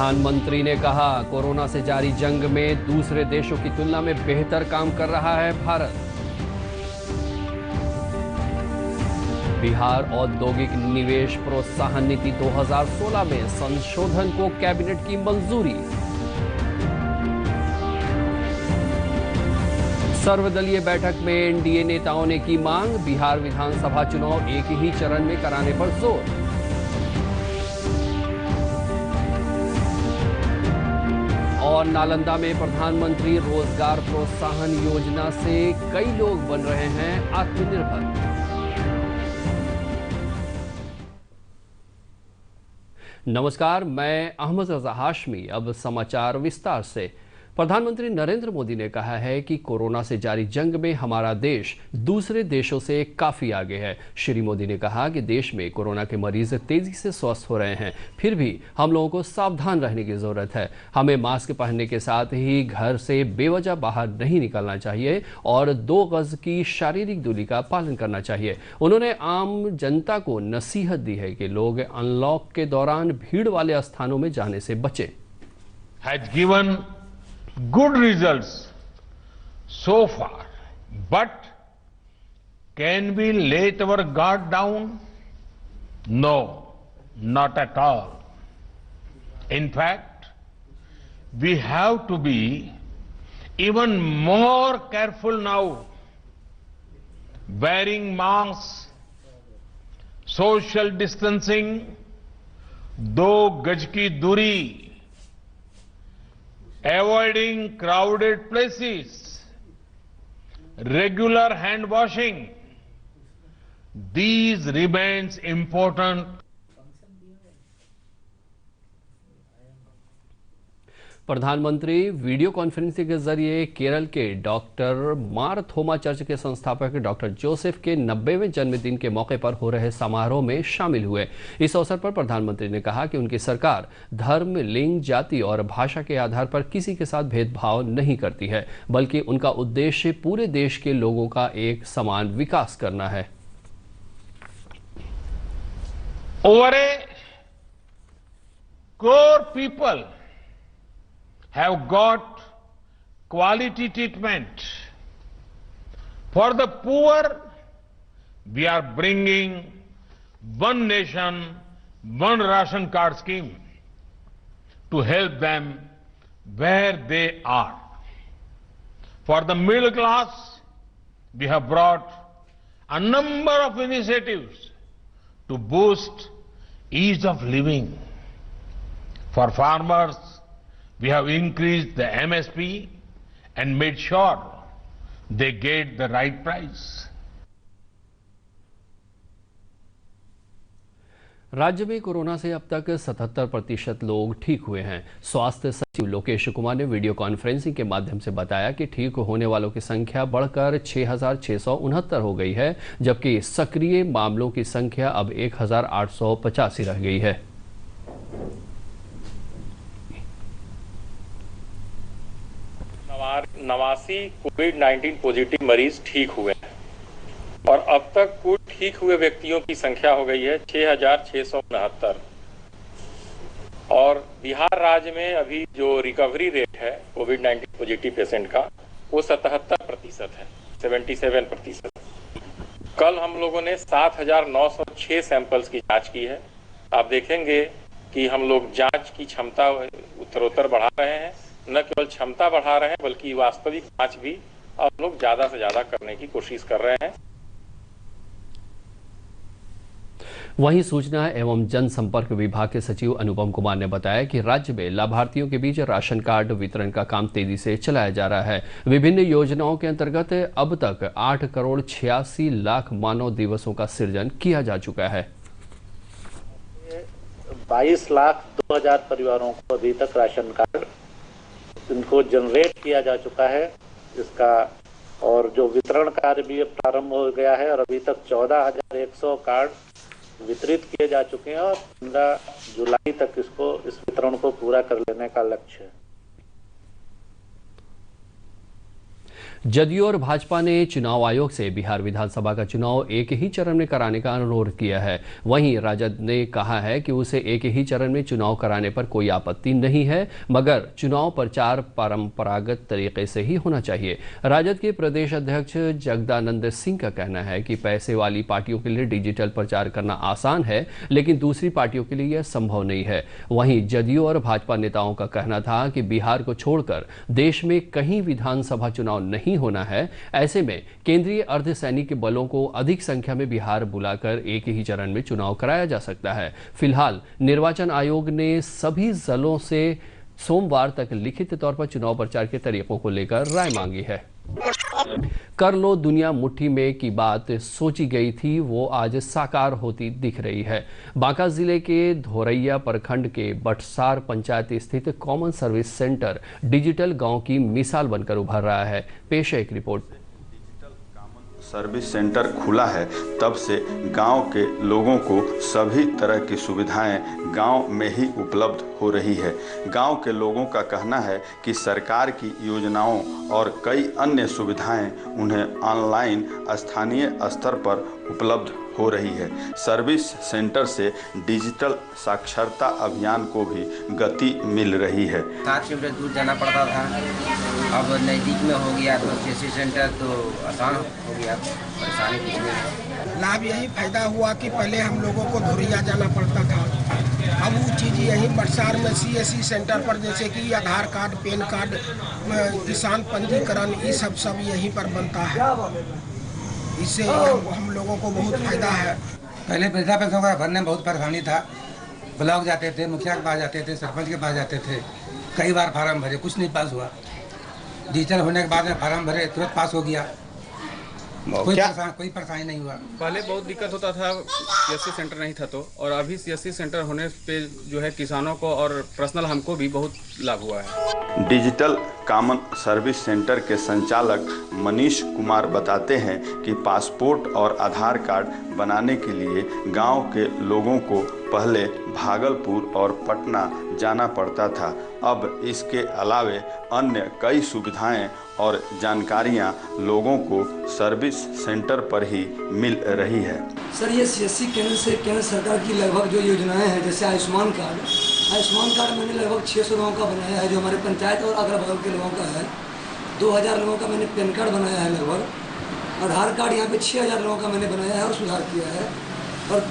प्रधानमंत्री ने कहा, कोरोना से जारी जंग में दूसरे देशों की तुलना में बेहतर काम कर रहा है भारत। बिहार औद्योगिक निवेश प्रोत्साहन नीति 2016 में संशोधन को कैबिनेट की मंजूरी। सर्वदलीय बैठक में एनडीए नेताओं ने की मांग, बिहार विधानसभा चुनाव एक ही चरण में कराने पर जोर। और नालंदा में प्रधानमंत्री रोजगार प्रोत्साहन योजना से कई लोग बन रहे हैं आत्मनिर्भर। नमस्कार, मैं अहमद रजा हाशमी। अब समाचार विस्तार से। प्रधानमंत्री नरेंद्र मोदी ने कहा है कि कोरोना से जारी जंग में हमारा देश दूसरे देशों से काफी आगे है। श्री मोदी ने कहा कि देश में कोरोना के मरीज तेजी से स्वस्थ हो रहे हैं, फिर भी हम लोगों को सावधान रहने की जरूरत है। हमें मास्क पहनने के साथ ही घर से बेवजह बाहर नहीं निकलना चाहिए और 2 गज की शारीरिक दूरी का पालन करना चाहिए। उन्होंने आम जनता को नसीहत दी है कि लोग अनलॉक के दौरान भीड़ वाले स्थानों में जाने से बचें। Good results so far, but can we let our guard down? No, not at all. In fact, we have to be even more careful now. Wearing masks, social distancing, 2 गज की दूरी, avoiding crowded places, regular hand washing, these remains important. प्रधानमंत्री video conferencing के जरिए केरल के doctor मार थोमा church के संस्थापक डॉक्टर जोसेफ के 90वें जन्मदिन के मौके पर हो रहे समारोह में शामिल हुए। इस अवसर पर प्रधानमंत्री ने कहा कि उनकी सरकार धर्म, लिंग, जाति और भाषा के आधार पर किसी के साथ भेदभाव नहीं करती है, बल्कि उनका उद्देश्य पूरे देश के लोगों का एक समान विकास करना है। Over a crore people have got quality treatment. For the poor, we are bringing one nation, one ration card scheme to help them where they are. For the middle class, we have brought a number of initiatives to boost ease of living. For farmers, we have increased the MSP and made sure they get the right price. राज्य में corona से अब तक 77% लोग ठीक हुए हैं। स्वास्थ्य सचिव लोकेश कुमार ने वीडियो कॉन्फ्रेंसिंग के माध्यम से बताया कि ठीक होने वालों की संख्या बढ़कर 6,669 हो गई है, जबकि सक्रिय मामलों की संख्या अब 1,885 रह गई है। नवासी कोविड-19 पॉजिटिव मरीज ठीक हुए हैं और अब तक कुल ठीक हुए व्यक्तियों की संख्या हो गई है 6,669। और बिहार राज्य में अभी जो रिकवरी रेट है कोविड-19 पॉजिटिव पेशेंट का वो 77% है, 77%। कल हम लोगों ने 7,906 सैंपल्स की जांच की है। आप देखेंगे कि हम लोग जांच की क्षमता उत्तरोत्तर बढ़ा रहे हैं, न केवल क्षमता बढ़ा रहे हैं बल्कि वास्तविक जांच भी अब लोग ज्यादा से ज्यादा करने की कोशिश कर रहे हैं। वहीं सूचना एवं जनसंपर्क विभाग के सचिव अनुपम कुमार ने बताया कि राज्य में लाभार्थियों के बीच राशन कार्ड वितरण का काम तेजी से चलाया जा रहा है। विभिन्न योजनाओं के अंतर्गत अब तक 8 करोड़ 86 लाख मानव दिवसों का सृजन किया जा चुका है। 22 लाख 2,000 परिवारों को अभी तक राशन कार्ड इनको जनरेट किया जा चुका है इसका, और जो वितरण कार्य भी अब प्रारंभ हो गया है और अभी तक 14,100 कार्ड वितरित किए जा चुके हैं और 15 जुलाई तक इस वितरण को पूरा कर लेने का लक्ष्य है। जदयू और भाजपा ने चुनाव आयोग से बिहार विधानसभा का चुनाव एक ही चरण में कराने का अनुरोध किया है। वहीं राजद ने कहा है कि उसे एक ही चरण में चुनाव कराने पर कोई आपत्ति नहीं है, मगर चुनाव प्रचार परंपरागत तरीके से ही होना चाहिए। राजद के प्रदेश अध्यक्ष जगदानंद सिंह का कहना है कि पैसे वाली पार्टियों के लिए डिजिटल प्रचार करना आसान है, लेकिन दूसरी पार्टियों के लिए यह संभव नहीं है। वहीं जदयू और भाजपा नेताओं का कहना था कि बिहार को छोड़कर देश में कहीं विधानसभा चुनाव नहीं होना है। ऐसे में केंद्रीय अर्धसैनिक बलों को अधिक संख्या में बिहार बुलाकर एक ही चरण में चुनाव कराया जा सकता है। फिलहाल निर्वाचन आयोग ने सभी जिलों से सोमवार तक लिखित तौर पर चुनाव प्रचार के तरीकों को लेकर राय मांगी है। कर लो दुनिया मुट्ठी में की बात सोची गई थी, वो आज साकार होती दिख रही है। बांका जिले के धोरैया प्रखंड के बटसार पंचायत स्थित कॉमन सर्विस सेंटर डिजिटल गांव की मिसाल बनकर उभर रहा है। पेश है एक रिपोर्ट। सर्विस सेंटर खुला है तब से गांव के लोगों को सभी तरह की सुविधाएं गांव में ही उपलब्ध हो रही है। गांव के लोगों का कहना है कि सरकार की योजनाओं और कई अन्य सुविधाएं उन्हें ऑनलाइन स्थानीय स्तर पर उपलब्ध हो रही है। सर्विस सेंटर से डिजिटल साक्षरता अभियान को भी गति मिल रही है। 7 किलोमीटर दूर जाना पड़ता था, अब नज़दीक में हो गया तो सीएससी सेंटर तो आसान हो गया, परेशानी कुछ नहीं है। लाभ यही फायदा हुआ कि पहले हम लोगों को धोरिया जाना पड़ता था, अब वो चीज़ यहीं बटसार में सीएससी सेंटर पर, जैसे कि आधार कार्ड, पैन कार्ड, किसान पंजीकरण, ये सब यहीं पर बनता है। इससे हम लोगों को बहुत फायदा है। पहले वृद्धा पेंशन का भरने में बहुत परेशानी था। ब्लॉक जाते थे, मुखिया के पास जाते थे, सरपंच के पास जाते थे, कई बार फार्म भरे, कुछ नहीं पास हुआ। डिजिटल होने के बाद में फार्म भरे, तुरंत पास हो गया, कोई परेशानी नहीं हुआ। पहले बहुत दिक्कत होता था, सीएससी सेंटर नहीं था तो, और अभी सीएससी सेंटर होने पे जो है किसानों को और पर्सनल हमको भी बहुत लाभ हुआ है। डिजिटल कॉमन सर्विस सेंटर के संचालक मनीष कुमार बताते हैं कि पासपोर्ट और आधार कार्ड बनाने के लिए गांव के लोगों को पहले भागलपुर और पटना जाना पड़ता था। अब इसके अलावे अन्य कई सुविधाएं और जानकारियां लोगों को सर्विस सेंटर पर ही मिल रही है। सर, ये सीएससी केंद्र सरकार की लगभग जो योजनाएं हैं, जैसे आयुष्मान कार्ड मैंने लगभग 600 लोगों का बनाया है, जो हमारे पंचायत और अगल बगल के लोगों का है। 2000 लोगों का मैंने पैन कार्ड बनाया है लगभग। आधार कार्ड यहाँ पे 6000 लोगों का मैंने बनाया है और सुधार किया है। और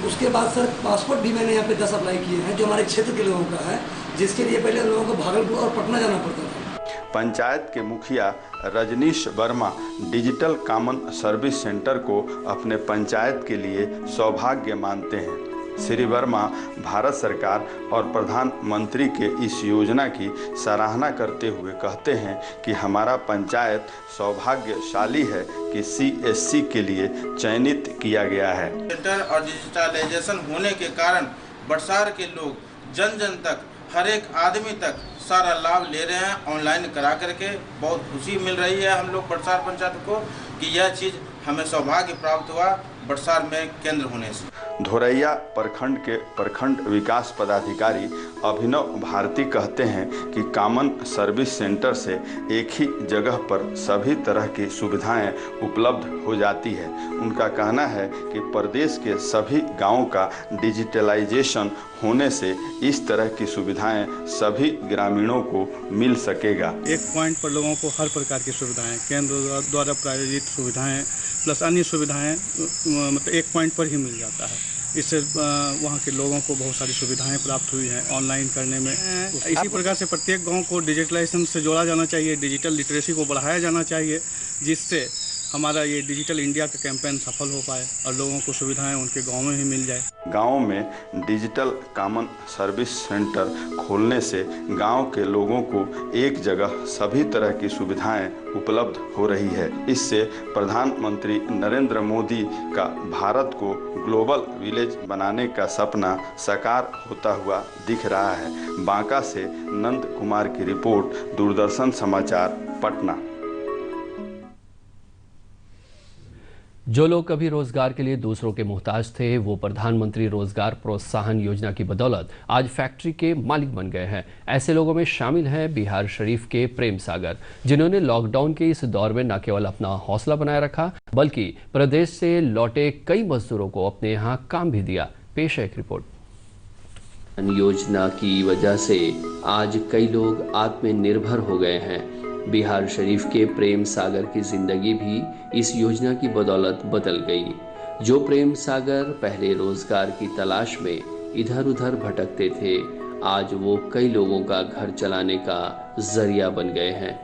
उसके बाद सर पासपोर्ट भी मैंने यहाँ पे 10 अप्लाई किए हैं, जो हमारे क्षेत्र के लोगों का है, जिसके लिए पहले लोगों को भागलपुर और पटना जाना पड़ता था। पंचायत के मुखिया Rajnish Verma digital common service centre को अपने पंचायत के लिए सौभाग्य मानते हैं। श्री वर्मा भारत सरकार और प्रधानमंत्री के इस योजना की सराहना करते हुए कहते हैं कि हमारा पंचायत सौभाग्यशाली है कि सीएससी के लिए चयनित किया गया है। सेंटर और डिजिटलाइजेशन होने के कारण बटसार के लोग जन जन तक, हर एक आदमी तक सारा लाभ ले रहे हैं। ऑनलाइन करा करके बहुत खुशी मिल रही है हम लोग बटसार पंचायत को कि यह चीज़ हमें सौभाग्य प्राप्त हुआ बटसार में केंद्र होने से। धोरैया प्रखंड के प्रखंड विकास पदाधिकारी अभिनव भारती कहते हैं कि कॉमन सर्विस सेंटर से एक ही जगह पर सभी तरह की सुविधाएं उपलब्ध हो जाती है। उनका कहना है कि प्रदेश के सभी गांवों का डिजिटलाइजेशन होने से इस तरह की सुविधाएं सभी ग्रामीणों को मिल सकेगा। एक पॉइंट पर लोगों को हर प्रकार की सुविधाएं, केंद्र द्वारा प्रायोजित सुविधाएं प्लस अन्य सुविधाएं मतलब एक पॉइंट पर ही मिल जाता है। इससे वहाँ के लोगों को बहुत सारी सुविधाएं प्राप्त हुई हैं ऑनलाइन करने में। इसी प्रकार से प्रत्येक गांव को डिजिटलाइजेशन से जोड़ा जाना चाहिए, डिजिटल लिटरेसी को बढ़ाया जाना चाहिए, जिससे हमारा ये डिजिटल इंडिया का कैंपेन सफल हो पाए और लोगों को सुविधाएं उनके गांव में ही मिल जाए। गांव में डिजिटल कॉमन सर्विस सेंटर खोलने से गांव के लोगों को एक जगह सभी तरह की सुविधाएं उपलब्ध हो रही है। इससे प्रधानमंत्री नरेंद्र मोदी का भारत को ग्लोबल विलेज बनाने का सपना साकार होता हुआ दिख रहा है। बांका से नंद कुमार की रिपोर्ट, दूरदर्शन समाचार, पटना। जो लोग कभी रोजगार के लिए दूसरों के मोहताज थे, वो प्रधानमंत्री रोजगार प्रोत्साहन योजना की बदौलत आज फैक्ट्री के मालिक बन गए हैं। ऐसे लोगों में शामिल हैं बिहार शरीफ के प्रेम सागर, जिन्होंने लॉकडाउन के इस दौर में न केवल अपना हौसला बनाए रखा, बल्कि प्रदेश से लौटे कई मजदूरों को अपने यहाँ काम भी दिया। पेश है एक रिपोर्ट। योजना की वजह से आज कई लोग आत्मनिर्भर हो गए हैं। बिहार शरीफ के प्रेम सागर की जिंदगी भी इस योजना की बदौलत बदल गई। जो प्रेम सागर पहले रोजगार की तलाश में इधर उधर भटकते थे, आज वो कई लोगों का घर चलाने का जरिया बन गए हैं।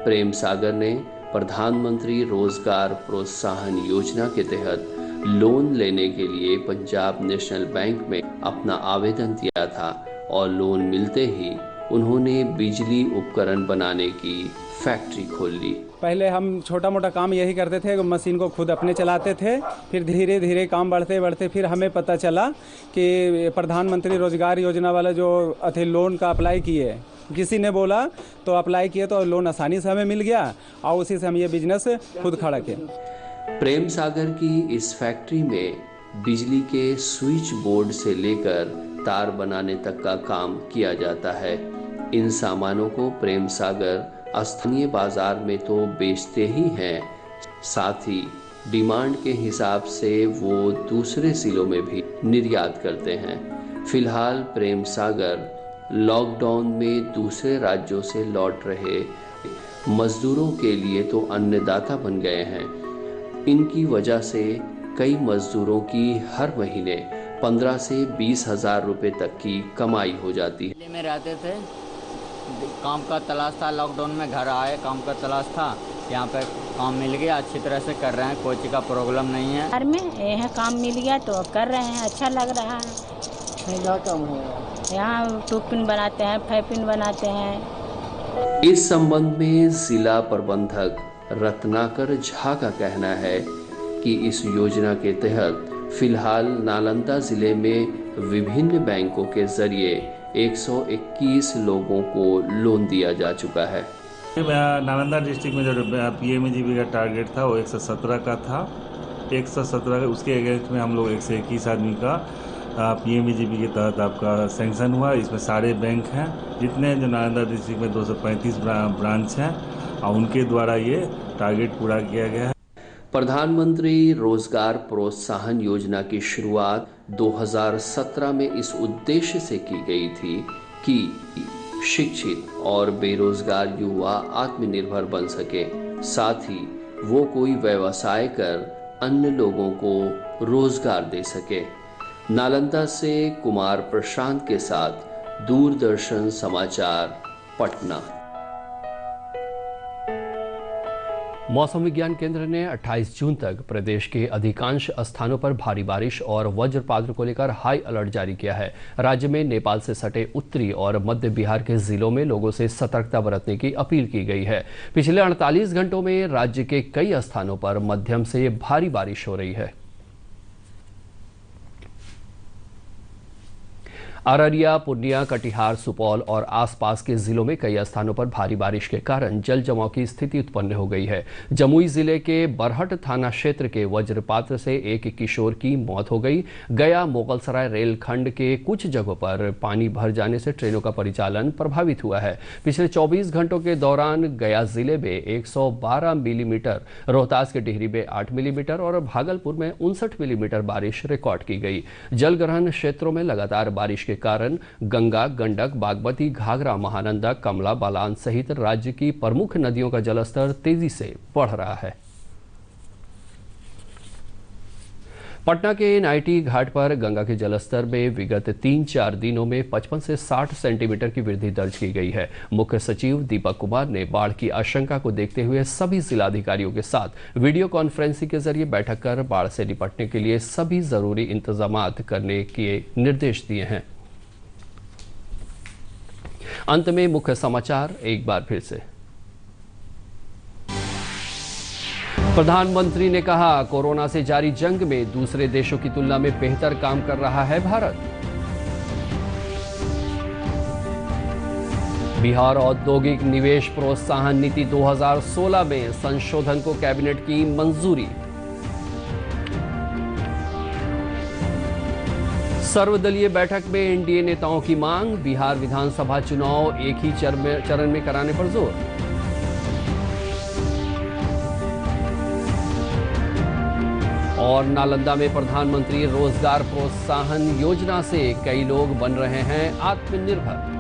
प्रेम सागर ने प्रधानमंत्री रोजगार प्रोत्साहन योजना के तहत लोन लेने के लिए पंजाब नेशनल बैंक में अपना आवेदन दिया था और लोन मिलते ही उन्होंने बिजली उपकरण बनाने की फैक्ट्री खोल ली। पहले हम छोटा मोटा काम यही करते थे, मशीन को खुद अपने चलाते थे। फिर धीरे धीरे काम बढ़ते बढ़ते फिर हमें पता चला कि प्रधानमंत्री रोजगार योजना वाला जो अथे लोन का अप्लाई किए, किसी ने बोला तो अप्लाई किए तो लोन आसानी से हमें मिल गया और उसी से हम ये बिजनेस खुद खड़ा किए। प्रेम सागर की इस फैक्ट्री में बिजली के स्विच बोर्ड से लेकर तार बनाने तक का काम किया जाता है। इन सामानों को प्रेम सागर स्थानीय बाजार में तो बेचते ही हैं, साथ ही डिमांड के हिसाब से वो दूसरे जिलों में भी निर्यात करते हैं। फिलहाल प्रेम सागर लॉकडाउन में दूसरे राज्यों से लौट रहे मजदूरों के लिए तो अन्नदाता बन गए हैं। इनकी वजह से कई मजदूरों की हर महीने 15 से 20 हजार रुपए तक की कमाई हो जाती है। दिल्ली में रहते थे, काम का तलाश था, लॉकडाउन में घर आए, काम का तलाश था, यहाँ पे काम मिल गया, अच्छी तरह से कर रहे हैं, कोई चीज़ का प्रॉब्लम नहीं है। घर में यहाँ काम मिल गया तो अब कर रहे हैं, अच्छा लग रहा है। क्या काम है यहाँ टूपिन बनाते हैं, फैपिन बनाते हैं। इस संबंध में जिला प्रबंधक रत्नाकर झा का कहना है कि इस योजना के तहत फिलहाल नालंदा जिले में विभिन्न बैंकों के जरिए 121 लोगों को लोन दिया जा चुका है। नालंदा डिस्ट्रिक्ट में जो पीएमजीपी का टारगेट था वो 117 का था। 117 उसके अगेंस्ट में हम लोग 121 आदमी का पीएमजीपी के तहत आपका सैंक्शन हुआ। इसमें सारे बैंक हैं जितने जो नालंदा डिस्ट्रिक्ट में 235 ब्रांच हैं और उनके द्वारा ये टारगेट पूरा किया गया है। प्रधानमंत्री रोजगार प्रोत्साहन योजना की शुरुआत 2017 में इस उद्देश्य से की गई थी कि शिक्षित और बेरोजगार युवा आत्मनिर्भर बन सके, साथ ही वो कोई व्यवसाय कर अन्य लोगों को रोजगार दे सके। नालंदा से कुमार प्रशांत के साथ दूरदर्शन समाचार, पटना। मौसम विज्ञान केंद्र ने 28 जून तक प्रदेश के अधिकांश स्थानों पर भारी बारिश और वज्रपात को लेकर हाई अलर्ट जारी किया है। राज्य में नेपाल से सटे उत्तरी और मध्य बिहार के जिलों में लोगों से सतर्कता बरतने की अपील की गई है। पिछले 48 घंटों में राज्य के कई स्थानों पर मध्यम से भारी बारिश हो रही है। अररिया, पूर्णिया, कटिहार, सुपौल और आसपास के जिलों में कई स्थानों पर भारी बारिश के कारण जल जमाव की स्थिति उत्पन्न हो गई है। जमुई जिले के बरहट थाना क्षेत्र के वज्रपात से एक किशोर की मौत हो गई। गया मोगलसराय रेलखंड के कुछ जगहों पर पानी भर जाने से ट्रेनों का परिचालन प्रभावित हुआ है। पिछले 24 घंटों के दौरान गया जिले में 112 मिलीमीटर, रोहतास के डिहरी में 8 मिलीमीटर और भागलपुर में 59 मिलीमीटर बारिश रिकॉर्ड की गई। जलग्रहण क्षेत्रों में लगातार बारिश के कारण गंगा, गंडक, बागमती, घाघरा, महानंदा, कमला बलान सहित राज्य की प्रमुख नदियों का जलस्तर तेजी से बढ़ रहा है। पटना के नाइटी घाट पर गंगा के जलस्तर में विगत 3-4 दिनों में 55 से 60 सेंटीमीटर की वृद्धि दर्ज की गई है। मुख्य सचिव दीपक कुमार ने बाढ़ की आशंका को देखते हुए सभी जिलाधिकारियों के साथ वीडियो कॉन्फ्रेंसिंग के जरिए बैठक कर बाढ़ से निपटने के लिए सभी जरूरी इंतजामात करने के निर्देश दिए हैं। अंत में मुख्य समाचार एक बार फिर से। प्रधानमंत्री ने कहा, कोरोना से जारी जंग में दूसरे देशों की तुलना में बेहतर काम कर रहा है भारत। बिहार औद्योगिक निवेश प्रोत्साहन नीति 2016 में संशोधन को कैबिनेट की मंजूरी। सर्वदलीय बैठक में एनडीए नेताओं की मांग, बिहार विधानसभा चुनाव एक ही चरण में कराने पर जोर। और नालंदा में प्रधानमंत्री रोजगार प्रोत्साहन योजना से कई लोग बन रहे हैं आत्मनिर्भर।